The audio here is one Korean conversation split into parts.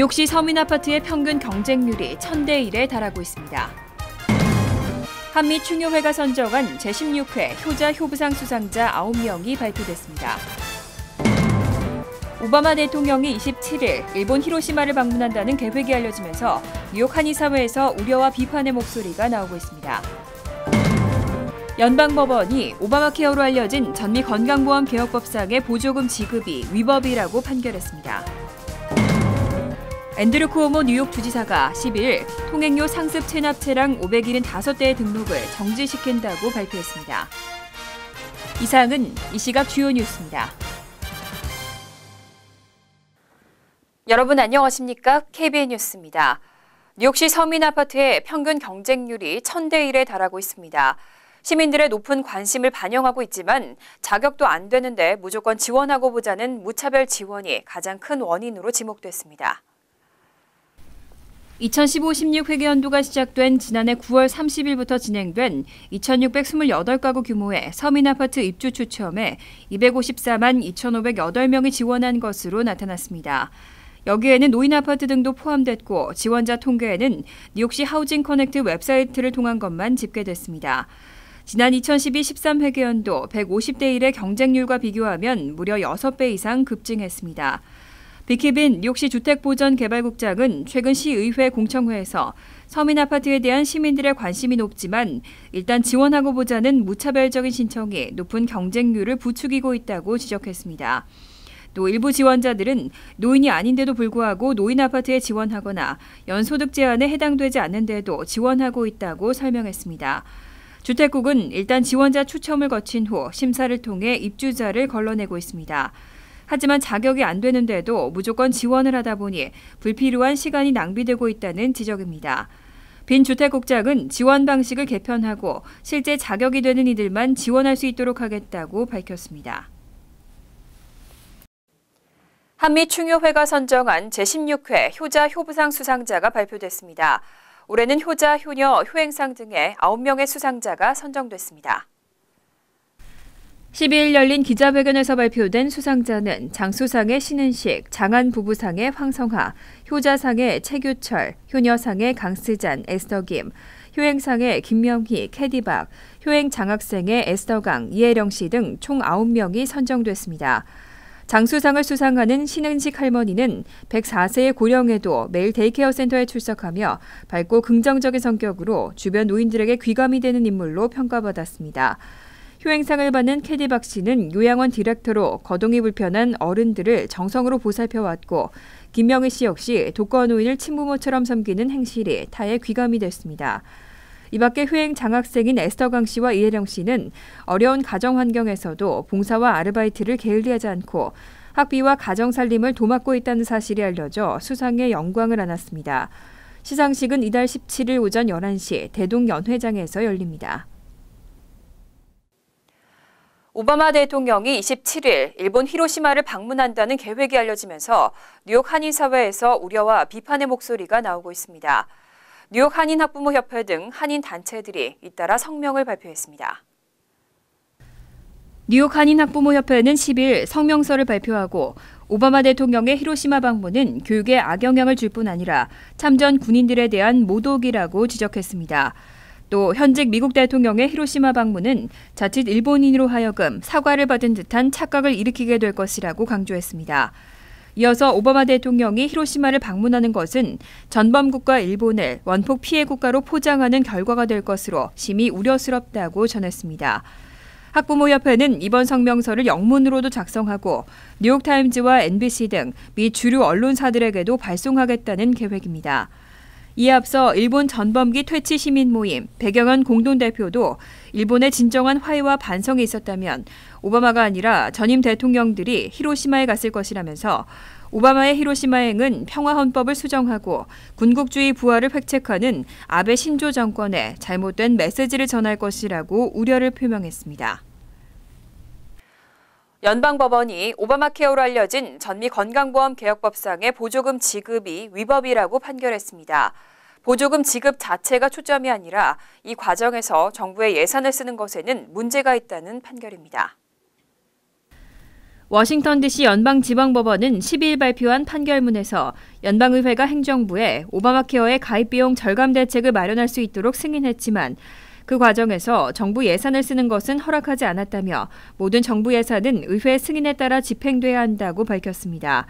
뉴욕시 서민아파트의 평균 경쟁률이 1000대 1에 달하고 있습니다. 한미 충효회가 선정한 제16회 효자 효부상 수상자 9명이 발표됐습니다. 오바마 대통령이 27일 일본 히로시마를 방문한다는 계획이 알려지면서 뉴욕 한인사회에서 우려와 비판의 목소리가 나오고 있습니다. 연방법원이 오바마 케어로 알려진 전미 건강보험 개혁법상의 보조금 지급이 위법이라고 판결했습니다. 앤드류 쿠오모 뉴욕 주지사가 10일 통행료 상습 체납 차량 575대의 등록을 정지시킨다고 발표했습니다. 이 사항은 이 시각 주요 뉴스입니다. 여러분 안녕하십니까? KBN 뉴스입니다. 뉴욕시 서민아파트의 평균 경쟁률이 1000대 1에 달하고 있습니다. 시민들의 높은 관심을 반영하고 있지만 자격도 안 되는데 무조건 지원하고 보자는 무차별 지원이 가장 큰 원인으로 지목됐습니다. 2015-16 회계연도가 시작된 지난해 9월 30일부터 진행된 2628가구 규모의 서민아파트 입주 추첨에 254만 2508명이 지원한 것으로 나타났습니다. 여기에는 노인아파트 등도 포함됐고 지원자 통계에는 뉴욕시 하우징 커넥트 웹사이트를 통한 것만 집계됐습니다. 지난 2012-13 회계연도 150대 1의 경쟁률과 비교하면 무려 6배 이상 급증했습니다. 비키빈 뉴욕시 주택보전개발국장은 최근 시의회 공청회에서 서민아파트에 대한 시민들의 관심이 높지만 일단 지원하고 보자는 무차별적인 신청이 높은 경쟁률을 부추기고 있다고 지적했습니다. 또 일부 지원자들은 노인이 아닌데도 불구하고 노인아파트에 지원하거나 연소득 제한에 해당되지 않는데도 지원하고 있다고 설명했습니다. 주택국은 일단 지원자 추첨을 거친 후 심사를 통해 입주자를 걸러내고 있습니다. 하지만 자격이 안 되는데도 무조건 지원을 하다 보니 불필요한 시간이 낭비되고 있다는 지적입니다. 빈 주택국장은 지원 방식을 개편하고 실제 자격이 되는 이들만 지원할 수 있도록 하겠다고 밝혔습니다. 한미 충효회가 선정한 제16회 효자 효부상 수상자가 발표됐습니다. 올해는 효자, 효녀, 효행상 등의 9명의 수상자가 선정됐습니다. 12일 열린 기자회견에서 발표된 수상자는 장수상의 신은식, 장안부부상의 황성하, 효자상의 최규철, 효녀상의 강스잔, 에스더김, 효행상의 김명희, 캐디박, 효행장학생의 에스더강, 이혜령 씨 등 총 9명이 선정됐습니다. 장수상을 수상하는 신은식 할머니는 104세의 고령에도 매일 데이케어 센터에 출석하며 밝고 긍정적인 성격으로 주변 노인들에게 귀감이 되는 인물로 평가받았습니다. 효행상을 받는 캐디박 씨는 요양원 디렉터로 거동이 불편한 어른들을 정성으로 보살펴왔고 김명희 씨 역시 독거노인을 친부모처럼 섬기는 행실이 타의 귀감이 됐습니다. 이 밖에 효행 장학생인 에스더강 씨와 이혜령 씨는 어려운 가정 환경에서도 봉사와 아르바이트를 게을리하지 않고 학비와 가정 살림을 도맡고 있다는 사실이 알려져 수상의 영광을 안았습니다. 시상식은 이달 17일 오전 11시 대동연회장에서 열립니다. 오바마 대통령이 27일 일본 히로시마를 방문한다는 계획이 알려지면서 뉴욕 한인사회에서 우려와 비판의 목소리가 나오고 있습니다. 뉴욕 한인학부모협회 등 한인단체들이 잇따라 성명을 발표했습니다. 뉴욕 한인학부모협회는 10일 성명서를 발표하고 오바마 대통령의 히로시마 방문은 교육에 악영향을 줄 뿐 아니라 참전 군인들에 대한 모독이라고 지적했습니다. 또 현직 미국 대통령의 히로시마 방문은 자칫 일본인으로 하여금 사과를 받은 듯한 착각을 일으키게 될 것이라고 강조했습니다. 이어서 오바마 대통령이 히로시마를 방문하는 것은 전범국가 일본을 원폭 피해 국가로 포장하는 결과가 될 것으로 심히 우려스럽다고 전했습니다. 학부모협회는 이번 성명서를 영문으로도 작성하고 뉴욕타임즈와 NBC 등 미 주류 언론사들에게도 발송하겠다는 계획입니다. 이에 앞서 일본 전범기 퇴치 시민 모임 백영현 공동대표도 일본의 진정한 화해와 반성이 있었다면 오바마가 아니라 전임 대통령들이 히로시마에 갔을 것이라면서 오바마의 히로시마행은 평화헌법을 수정하고 군국주의 부활을 획책하는 아베 신조 정권에 잘못된 메시지를 전할 것이라고 우려를 표명했습니다. 연방법원이 오바마 케어로 알려진 전미 건강보험 개혁법상의 보조금 지급이 위법이라고 판결했습니다. 보조금 지급 자체가 초점이 아니라 이 과정에서 정부의 예산을 쓰는 것에는 문제가 있다는 판결입니다. 워싱턴 DC 연방지방법원은 12일 발표한 판결문에서 연방의회가 행정부에 오바마 케어의 가입비용 절감 대책을 마련할 수 있도록 승인했지만 그 과정에서 정부 예산을 쓰는 것은 허락하지 않았다며 모든 정부 예산은 의회 승인에 따라 집행돼야 한다고 밝혔습니다.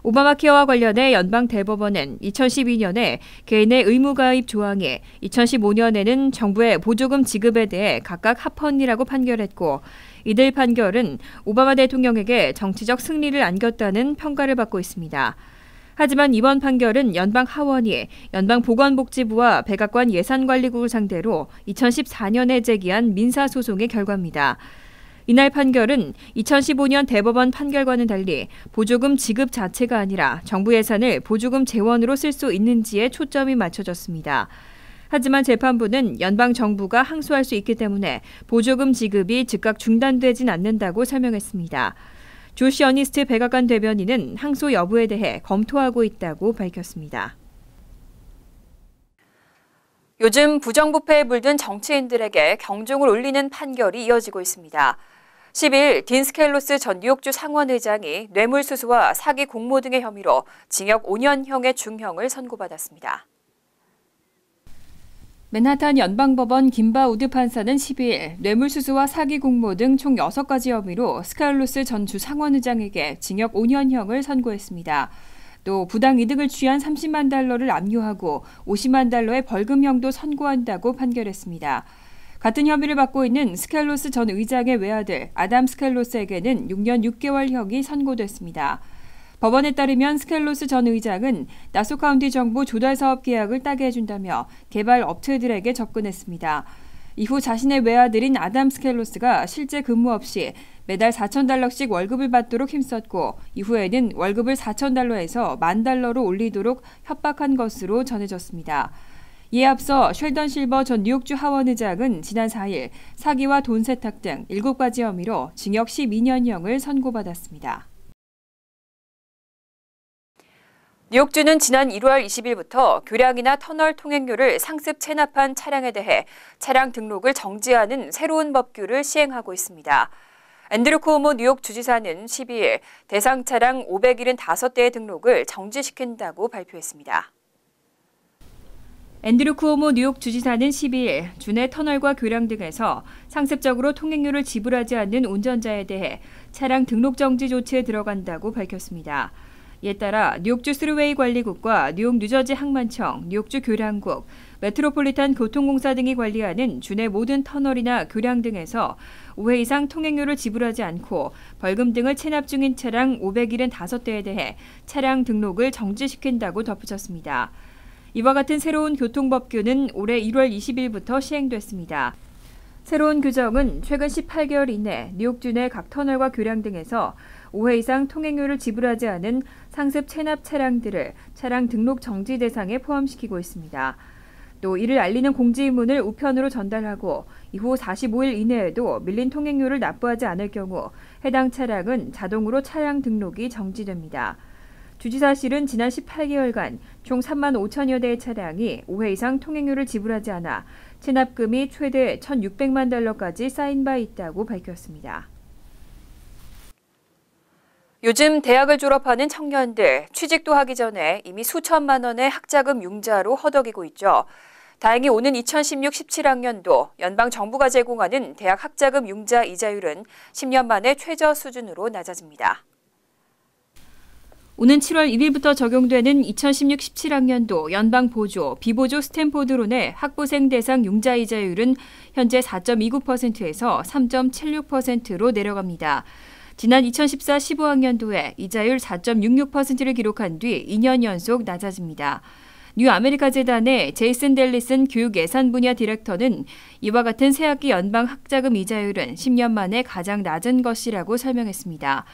오바마 케어와 관련해 연방 대법원은 2012년에 개인의 의무가입 조항에 2015년에는 정부의 보조금 지급에 대해 각각 합헌이라고 판결했고 이들 판결은 오바마 대통령에게 정치적 승리를 안겼다는 평가를 받고 있습니다. 하지만 이번 판결은 연방 하원이 연방보건복지부와 백악관 예산관리국을 상대로 2014년에 제기한 민사소송의 결과입니다. 이날 판결은 2015년 대법원 판결과는 달리 보조금 지급 자체가 아니라 정부 예산을 보조금 재원으로 쓸 수 있는지에 초점이 맞춰졌습니다. 하지만 재판부는 연방 정부가 항소할 수 있기 때문에 보조금 지급이 즉각 중단되진 않는다고 설명했습니다. 조시 어니스트 백악관 대변인은 항소 여부에 대해 검토하고 있다고 밝혔습니다. 요즘 부정부패에 물든 정치인들에게 경종을 울리는 판결이 이어지고 있습니다. 10일 딘 스켈로스 전 뉴욕주 상원의장이 뇌물수수와 사기 공모 등의 혐의로 징역 5년형의 중형을 선고받았습니다. 맨하탄 연방법원 김바 우드 판사는 12일 뇌물수수와 사기 공모 등 총 6가지 혐의로 스칼로스 전 주 상원의장에게 징역 5년형을 선고했습니다. 또 부당 이득을 취한 30만 달러를 압류하고 50만 달러의 벌금형도 선고한다고 판결했습니다. 같은 혐의를 받고 있는 스칼로스 전 의장의 외아들 아담 스칼로스에게는 6년 6개월형이 선고됐습니다. 법원에 따르면 스켈로스 전 의장은 나소 카운티 정부 조달 사업 계약을 따게 해준다며 개발 업체들에게 접근했습니다. 이후 자신의 외아들인 아담 스켈로스가 실제 근무 없이 매달 4,000달러씩 월급을 받도록 힘썼고 이후에는 월급을 4,000달러에서 10,000달러로 올리도록 협박한 것으로 전해졌습니다. 이에 앞서 쉘던 실버 전 뉴욕주 하원의장은 지난 4일 사기와 돈 세탁 등 7가지 혐의로 징역 12년형을 선고받았습니다. 뉴욕주는 지난 1월 20일부터 교량이나 터널 통행료를 상습 체납한 차량에 대해 차량 등록을 정지하는 새로운 법규를 시행하고 있습니다. 앤드류 쿠오모 뉴욕 주지사는 12일 대상 차량 575대의 등록을 정지시킨다고 발표했습니다. 앤드류 쿠오모 뉴욕 주지사는 12일 주내 터널과 교량 등에서 상습적으로 통행료를 지불하지 않는 운전자에 대해 차량 등록 정지 조치에 들어간다고 밝혔습니다. 이에 따라 뉴욕주 스루웨이 관리국과 뉴욕 뉴저지 항만청, 뉴욕주 교량국, 메트로폴리탄 교통공사 등이 관리하는 주내 모든 터널이나 교량 등에서 5회 이상 통행료를 지불하지 않고 벌금 등을 체납 중인 차량 575대에 대해 차량 등록을 정지시킨다고 덧붙였습니다. 이와 같은 새로운 교통법규는 올해 1월 20일부터 시행됐습니다. 새로운 규정은 최근 18개월 이내 뉴욕주 내 각 터널과 교량 등에서 5회 이상 통행료를 지불하지 않은 상습 체납 차량들을 차량 등록 정지 대상에 포함시키고 있습니다. 또 이를 알리는 공지문을 우편으로 전달하고 이후 45일 이내에도 밀린 통행료를 납부하지 않을 경우 해당 차량은 자동으로 차량 등록이 정지됩니다. 주지사실은 지난 18개월간 총 3만 5천여 대의 차량이 5회 이상 통행료를 지불하지 않아 체납금이 최대 1,600만 달러까지 쌓인 바 있다고 밝혔습니다. 요즘 대학을 졸업하는 청년들, 취직도 하기 전에 이미 수천만 원의 학자금 융자로 허덕이고 있죠. 다행히 오는 2016-17학년도 연방 정부가 제공하는 대학 학자금 융자 이자율은 10년 만에 최저 수준으로 낮아집니다. 오는 7월 1일부터 적용되는 2016-17학년도 연방 보조, 비보조 스탠포드론의 학부생 대상 융자 이자율은 현재 4.29%에서 3.76%로 내려갑니다. 지난 2014-15학년도에 이자율 4.66%를 기록한 뒤 2년 연속 낮아집니다. 뉴 아메리카 재단의 제이슨 델리슨 교육예산 분야 디렉터는 이와 같은 새학기 연방 학자금 이자율은 10년 만에 가장 낮은 것이라고 설명했습니다.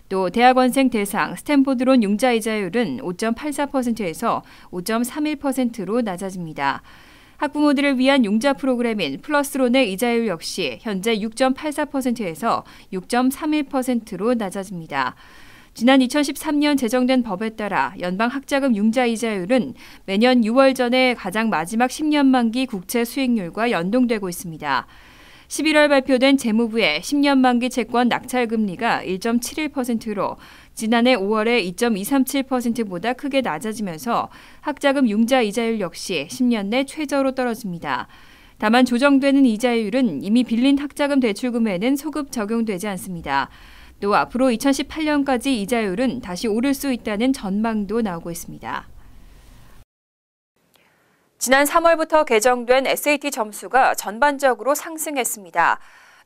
또 대학원생 대상 스탠포드론 융자 이자율은 5.84%에서 5.31%로 낮아집니다. 학부모들을 위한 융자 프로그램인 플러스론의 이자율 역시 현재 6.84%에서 6.31%로 낮아집니다. 지난 2013년 제정된 법에 따라 연방 학자금 융자 이자율은 매년 6월 전에 가장 마지막 10년 만기 국채 수익률과 연동되고 있습니다. 11월 발표된 재무부의 10년 만기 채권 낙찰 금리가 1.71%로 지난해 5월에 2.237%보다 크게 낮아지면서 학자금 융자 이자율 역시 10년 내 최저로 떨어집니다. 다만 조정되는 이자율은 이미 빌린 학자금 대출금에는 소급 적용되지 않습니다. 또 앞으로 2018년까지 이자율은 다시 오를 수 있다는 전망도 나오고 있습니다. 지난 3월부터 개정된 SAT 점수가 전반적으로 상승했습니다.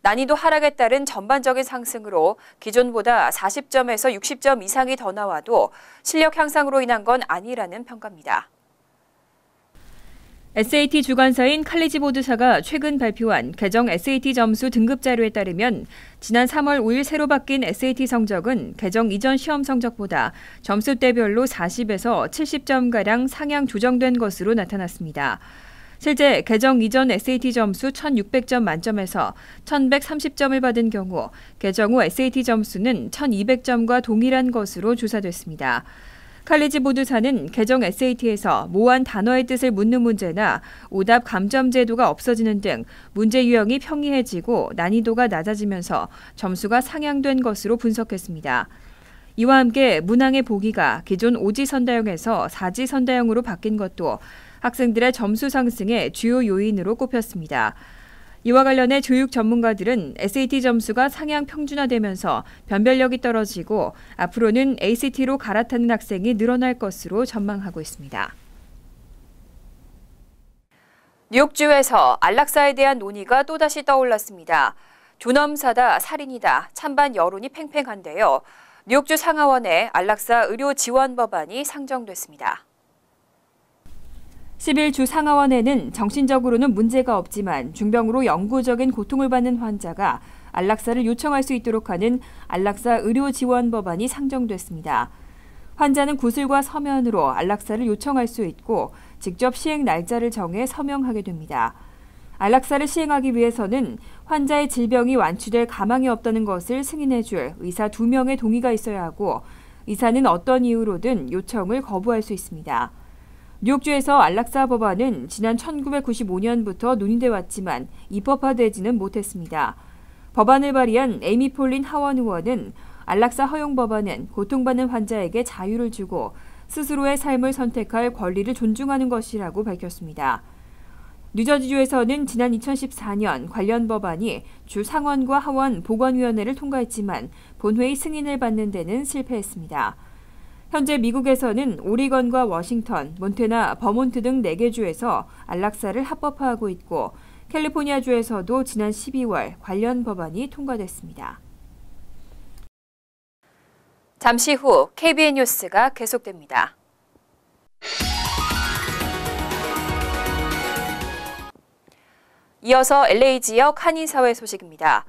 난이도 하락에 따른 전반적인 상승으로 기존보다 40점에서 60점 이상이 더 나와도 실력 향상으로 인한 건 아니라는 평가입니다. SAT 주관사인 칼리지 보드사가 최근 발표한 개정 SAT 점수 등급 자료에 따르면 지난 3월 5일 새로 바뀐 SAT 성적은 개정 이전 시험 성적보다 점수대별로 40에서 70점가량 상향 조정된 것으로 나타났습니다. 실제 개정 이전 SAT 점수 1,600점 만점에서 1,130점을 받은 경우 개정 후 SAT 점수는 1,200점과 동일한 것으로 조사됐습니다. 칼리지 보드사는 개정 SAT에서 모호한 단어의 뜻을 묻는 문제나 오답 감점 제도가 없어지는 등 문제 유형이 평이해지고 난이도가 낮아지면서 점수가 상향된 것으로 분석했습니다. 이와 함께 문항의 보기가 기존 오지선다형에서 사지선다형으로 바뀐 것도 학생들의 점수 상승의 주요 요인으로 꼽혔습니다. 이와 관련해 교육 전문가들은 SAT 점수가 상향 평준화되면서 변별력이 떨어지고 앞으로는 ACT로 갈아타는 학생이 늘어날 것으로 전망하고 있습니다. 뉴욕주에서 안락사에 대한 논의가 또다시 떠올랐습니다. 존엄사다, 살인이다, 찬반 여론이 팽팽한데요. 뉴욕주 상하원에 안락사 의료 지원 법안이 상정됐습니다. 10일 주 상하원에는 정신적으로는 문제가 없지만 중병으로 영구적인 고통을 받는 환자가 안락사를 요청할 수 있도록 하는 안락사 의료 지원 법안이 상정됐습니다. 환자는 구슬과 서면으로 안락사를 요청할 수 있고 직접 시행 날짜를 정해 서명하게 됩니다. 안락사를 시행하기 위해서는 환자의 질병이 완치될 가망이 없다는 것을 승인해줄 의사 2명의 동의가 있어야 하고 의사는 어떤 이유로든 요청을 거부할 수 있습니다. 뉴욕주에서 안락사 법안은 지난 1995년부터 논의돼 왔지만 입법화되지는 못했습니다. 법안을 발의한 에이미 폴린 하원 의원은 안락사 허용 법안은 고통받는 환자에게 자유를 주고 스스로의 삶을 선택할 권리를 존중하는 것이라고 밝혔습니다. 뉴저지주에서는 지난 2014년 관련 법안이 주 상원과 하원 보건위원회를 통과했지만 본회의 승인을 받는 데는 실패했습니다. 현재 미국에서는 오리건과 워싱턴, 몬태나, 버몬트 등 4개 주에서 안락사를 합법화하고 있고 캘리포니아주에서도 지난 12월 관련 법안이 통과됐습니다. 잠시 후 KBN 뉴스가 계속됩니다. 이어서 LA 지역 한인사회 소식입니다.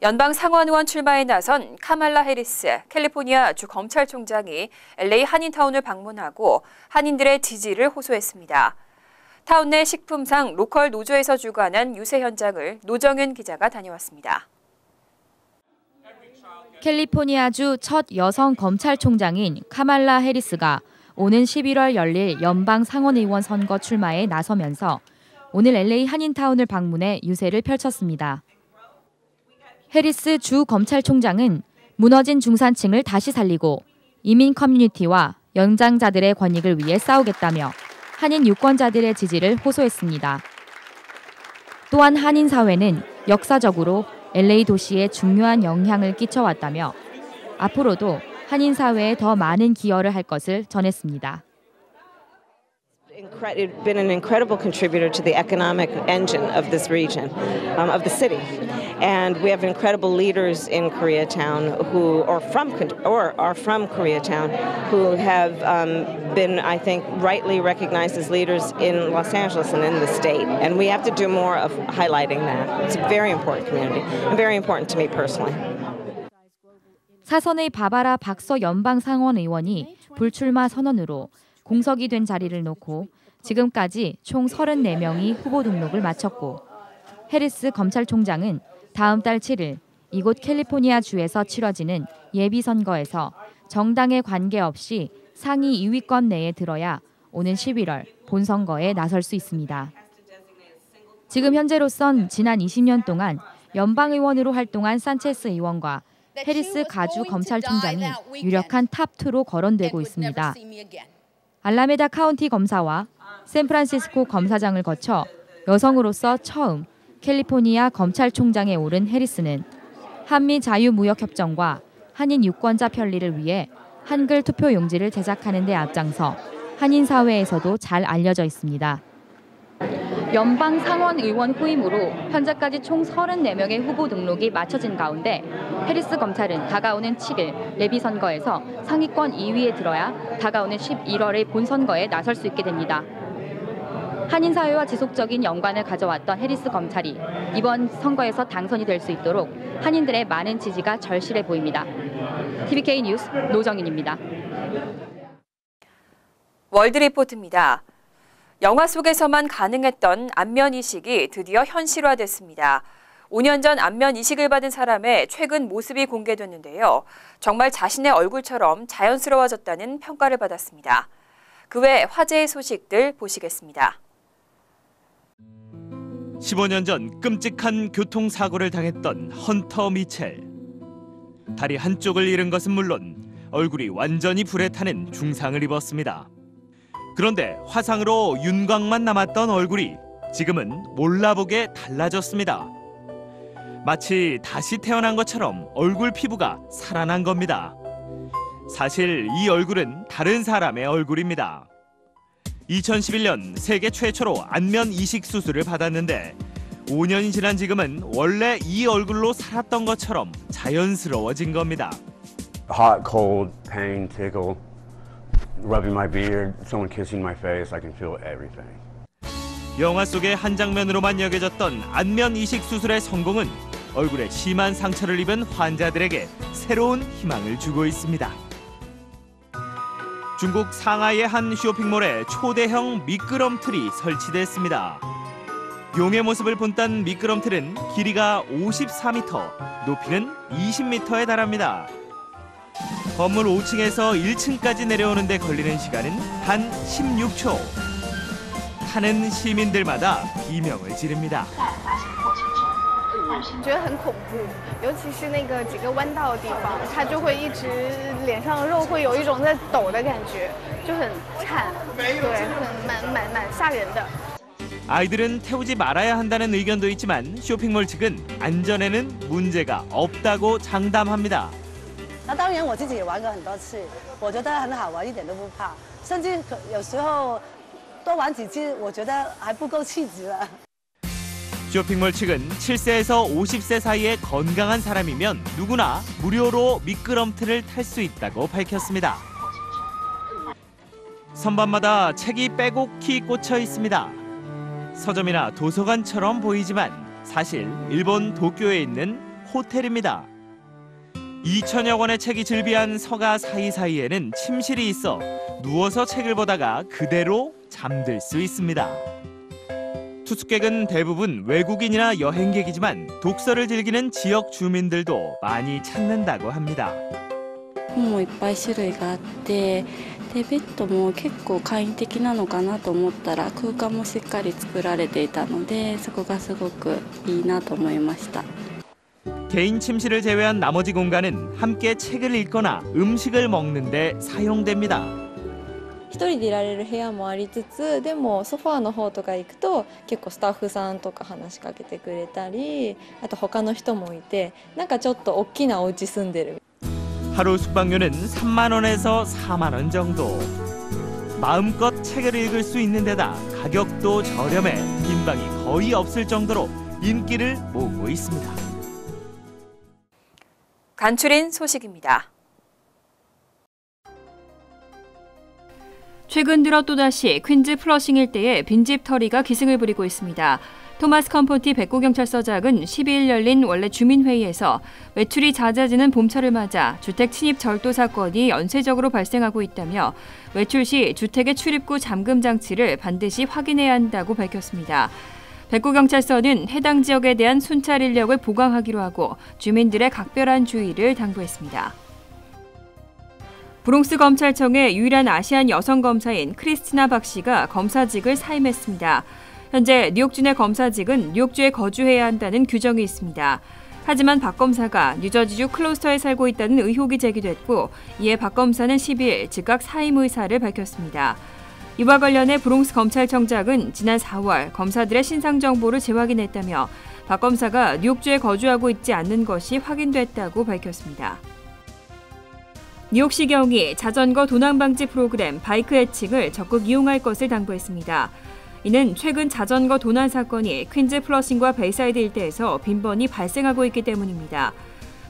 연방 상원의원 출마에 나선 카말라 해리스 캘리포니아 주 검찰총장이 LA 한인타운을 방문하고 한인들의 지지를 호소했습니다. 타운 내 식품상 로컬 노조에서 주관한 유세 현장을 노정윤 기자가 다녀왔습니다. 캘리포니아주 첫 여성 검찰총장인 카말라 해리스가 오는 11월 열릴 연방 상원의원 선거 출마에 나서면서 오늘 LA 한인타운을 방문해 유세를 펼쳤습니다. 해리스 주 검찰총장은 무너진 중산층을 다시 살리고 이민 커뮤니티와 연장자들의 권익을 위해 싸우겠다며 한인 유권자들의 지지를 호소했습니다. 또한 한인 사회는 역사적으로 LA 도시에 중요한 영향을 끼쳐왔다며 앞으로도 한인 사회에 더 많은 기여를 할 것을 전했습니다. It's been an incredible contributor to the economic engine of this region, of the city. And we have incredible leaders in Koreatown who are from Koreatown who have been, I think, rightly recognized as leaders in Los Angeles and in the state. And we have to do more of highlighting that. It's a very important community and very important to me personally. 사선의 바바라 박서 연방 상원 의원이 불출마 선언으로 공석이 된 자리를 놓고 지금까지 총 34명이 후보 등록을 마쳤고 해리스 검찰총장은 다음 달 7일 이곳 캘리포니아 주에서 치러지는 예비선거에서 정당에 관계없이 상위 2위권 내에 들어야 오는 11월 본선거에 나설 수 있습니다. 지금 현재로선 지난 20년 동안 연방의원으로 활동한 산체스 의원과 해리스 가주 검찰총장이 유력한 탑2로 거론되고 있습니다. 알라메다 카운티 검사와 샌프란시스코 검사장을 거쳐 여성으로서 처음 캘리포니아 검찰총장에 오른 해리스는 한미 자유무역협정과 한인 유권자 편리를 위해 한글 투표 용지를 제작하는 데 앞장서 한인 사회에서도 잘 알려져 있습니다. 연방 상원 의원 후임으로 현재까지 총 34명의 후보 등록이 마쳐진 가운데 해리스 검찰은 다가오는 7일 내비 선거에서 상위권 2위에 들어야 다가오는 11월의 본선거에 나설 수 있게 됩니다. 한인 사회와 지속적인 연관을 가져왔던 해리스 검찰이 이번 선거에서 당선이 될 수 있도록 한인들의 많은 지지가 절실해 보입니다. TVK 뉴스 노정인입니다. 월드리포트입니다. 영화 속에서만 가능했던 안면 이식이 드디어 현실화됐습니다. 5년 전 안면 이식을 받은 사람의 최근 모습이 공개됐는데요. 정말 자신의 얼굴처럼 자연스러워졌다는 평가를 받았습니다. 그 외 화제의 소식들 보시겠습니다. 15년 전 끔찍한 교통사고를 당했던 헌터 미첼. 다리 한쪽을 잃은 것은 물론 얼굴이 완전히 불에 타는 중상을 입었습니다. 그런데 화상으로 윤곽만 남았던 얼굴이 지금은 몰라보게 달라졌습니다. 마치 다시 태어난 것처럼 얼굴 피부가 살아난 겁니다. 사실 이 얼굴은 다른 사람의 얼굴입니다. 2011년 세계 최초로 안면 이식 수술을 받았는데 5년이 지난 지금은 원래 이 얼굴로 살았던 것처럼 자연스러워진 겁니다. Hot, cold, pain, tickle, rubbing my beard, someone kissing my face, I can feel everything. 영화 속의 한 장면으로만 여겨졌던 안면 이식 수술의 성공은 얼굴에 심한 상처를 입은 환자들에게 새로운 희망을 주고 있습니다. 중국 상하이의 한 쇼핑몰에 초대형 미끄럼틀이 설치됐습니다. 용의 모습을 본딴 미끄럼틀은 길이가 54m, 높이는 20m에 달합니다. 건물 5층에서 1층까지 내려오는 데 걸리는 시간은 단 16초. 타는 시민들마다 비명을 지릅니다. 觉得很恐怖，尤其是那个几个弯道的地方，它就会一直脸上的肉会有一种在抖的感觉，就很颤，对，蛮吓人的。 아이들은 태우지 말아야 한다는 의견도 있지만 쇼핑몰 측은 안전에는 문제가 없다고 장담합니다. 那当然我自己也玩过很多次，我觉得很好玩，一点都不怕，甚至有时候多玩几次，我觉得还不够气质了。 쇼핑몰 측은 7세에서 50세 사이의 건강한 사람이면 누구나 무료로 미끄럼틀을 탈 수 있다고 밝혔습니다. 선반마다 책이 빼곡히 꽂혀 있습니다. 서점이나 도서관처럼 보이지만 사실 일본 도쿄에 있는 호텔입니다. 2천여 권의 책이 즐비한 서가 사이사이에는 침실이 있어 누워서 책을 보다가 그대로 잠들 수 있습니다. 투숙객은 대부분 외국인이나 여행객이지만 독서를 즐기는 지역 주민들도 많이 찾는다고 합니다. 本もいっぱい種類があって、でベッドも結構簡易的なのかなと思ったら空間もしっかり作られていたので、そこがすごくいいなと思いました。 개인 침실을 제외한 나머지 공간은 함께 책을 읽거나 음식을 먹는 데 사용됩니다. 一人でいられる部屋もありつつ、でもソファーの方とか行くと結構スタッフさんとか話しかけてくれたり、あと他の人もいて、なんかちょっと大きなお家住んでる。 하루 숙박료는 3만 원에서 4만 원 정도. 마음껏 책을 읽을 수 있는 데다 가격도 저렴해 빈 방이 거의 없을 정도로 인기를 모으고 있습니다. 간추린 소식입니다. 최근 들어 또다시 퀸즈 플러싱 일대에 빈집 터리가 기승을 부리고 있습니다. 토마스 컴포티 백구경찰서장은 12일 열린 원래 주민회의에서 외출이 잦아지는 봄철을 맞아 주택 침입 절도 사건이 연쇄적으로 발생하고 있다며 외출 시 주택의 출입구 잠금 장치를 반드시 확인해야 한다고 밝혔습니다. 백구경찰서는 해당 지역에 대한 순찰 인력을 보강하기로 하고 주민들의 각별한 주의를 당부했습니다. 브롱스 검찰청의 유일한 아시안 여성 검사인 크리스티나 박 씨가 검사직을 사임했습니다. 현재 뉴욕주 내 검사직은 뉴욕주에 거주해야 한다는 규정이 있습니다. 하지만 박 검사가 뉴저지주 클로스터에 살고 있다는 의혹이 제기됐고 이에 박 검사는 12일 즉각 사임 의사를 밝혔습니다. 이와 관련해 브롱스 검찰청장은 지난 4월 검사들의 신상 정보를 재확인했다며 박 검사가 뉴욕주에 거주하고 있지 않는 것이 확인됐다고 밝혔습니다. 뉴욕시경이 자전거 도난 방지 프로그램 바이크 애칭을 적극 이용할 것을 당부했습니다. 이는 최근 자전거 도난 사건이 퀸즈 플러싱과 베이사이드 일대에서 빈번히 발생하고 있기 때문입니다.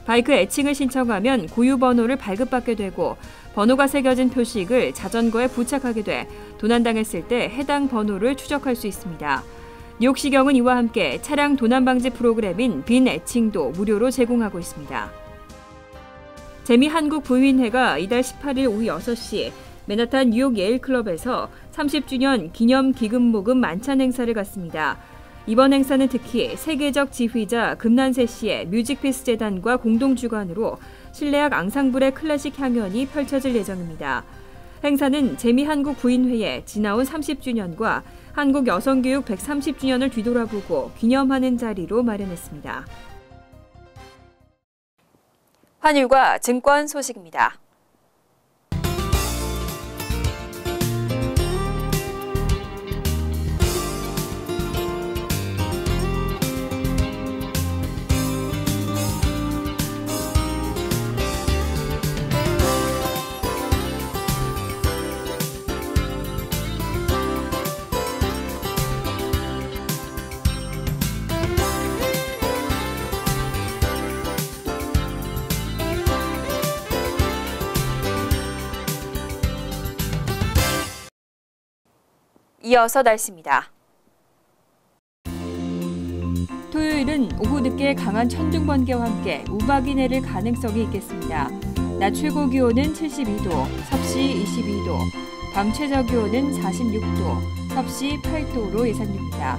바이크 애칭을 신청하면 고유 번호를 발급받게 되고 번호가 새겨진 표식을 자전거에 부착하게 돼 도난당했을 때 해당 번호를 추적할 수 있습니다. 뉴욕시경은 이와 함께 차량 도난 방지 프로그램인 빈 애칭도 무료로 제공하고 있습니다. 재미한국부인회가 이달 18일 오후 6시 맨하탄 뉴욕 예일클럽에서 30주년 기념 기금 모금 만찬 행사를 갖습니다. 이번 행사는 특히 세계적 지휘자 금난세 씨의 뮤직피스 재단과 공동 주관으로 실내악 앙상블의 클래식 향연이 펼쳐질 예정입니다. 행사는 재미한국부인회의 지나온 30주년과 한국 여성교육 130주년을 뒤돌아보고 기념하는 자리로 마련했습니다. 환율과 증권 소식입니다. 이어서 날씨입니다. 토요일은 오후 늦게 강한 천둥 번개와 함께 우박이 내릴 가능성이 있겠습니다. 낮 최고 기온은 72도, 섭씨 22도, 밤 최저 기온은 46도, 섭씨 8도로 예상됩니다.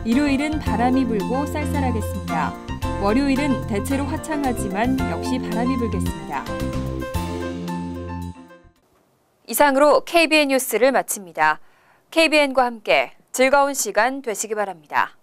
일요일은 바람이 불고 쌀쌀하겠습니다. 월요일은 대체로 화창하지만 역시 바람이 불겠습니다. 이상으로 KBN 뉴스를 마칩니다. KBN과 함께 즐거운 시간 되시기 바랍니다.